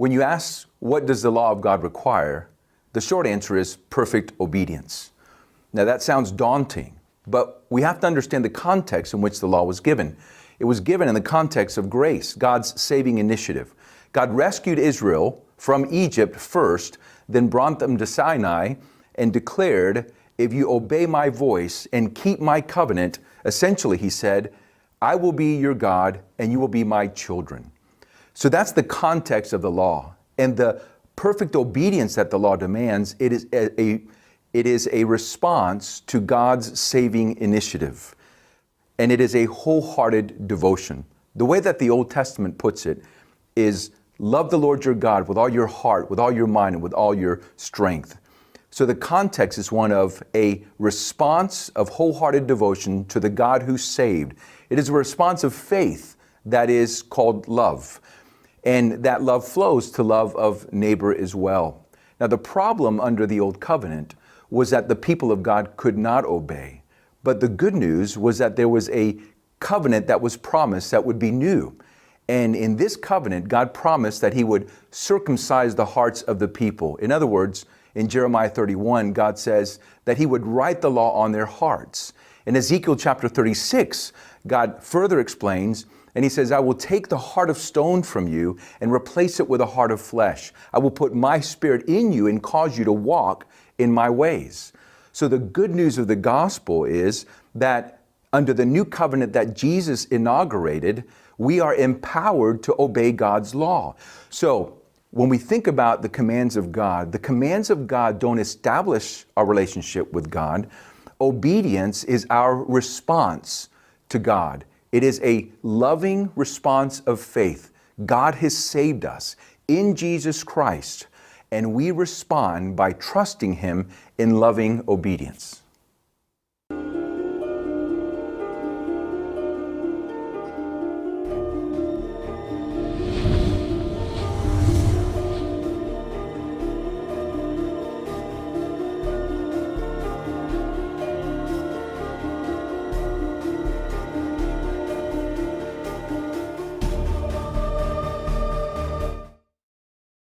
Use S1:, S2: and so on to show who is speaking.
S1: When you ask, what does the law of God require? The short answer is perfect obedience. Now that sounds daunting, but we have to understand the context in which the law was given. It was given in the context of grace, God's saving initiative. God rescued Israel from Egypt first, then brought them to Sinai and declared, if you obey my voice and keep my covenant, essentially he said, I will be your God and you will be my children. So that's the context of the law. And the perfect obedience that the law demands, it is a response to God's saving initiative. And it is a wholehearted devotion. The way that the Old Testament puts it is, love the Lord your God with all your heart, with all your mind, and with all your strength. So the context is one of a response of wholehearted devotion to the God who saved. It is a response of faith that is called love. And that love flows to love of neighbor as well. Now the problem under the Old Covenant was that the people of God could not obey. But the good news was that there was a covenant that was promised that would be new. And in this covenant, God promised that he would circumcise the hearts of the people. In other words, in Jeremiah 31, God says that he would write the law on their hearts. In Ezekiel chapter 36, God further explains, and he says, I will take the heart of stone from you and replace it with a heart of flesh. I will put my spirit in you and cause you to walk in my ways. So the good news of the gospel is that under the new covenant that Jesus inaugurated, we are empowered to obey God's law. So when we think about the commands of God don't establish our relationship with God. Obedience is our response to God. It is a loving response of faith. God has saved us in Jesus Christ, and we respond by trusting him in loving obedience.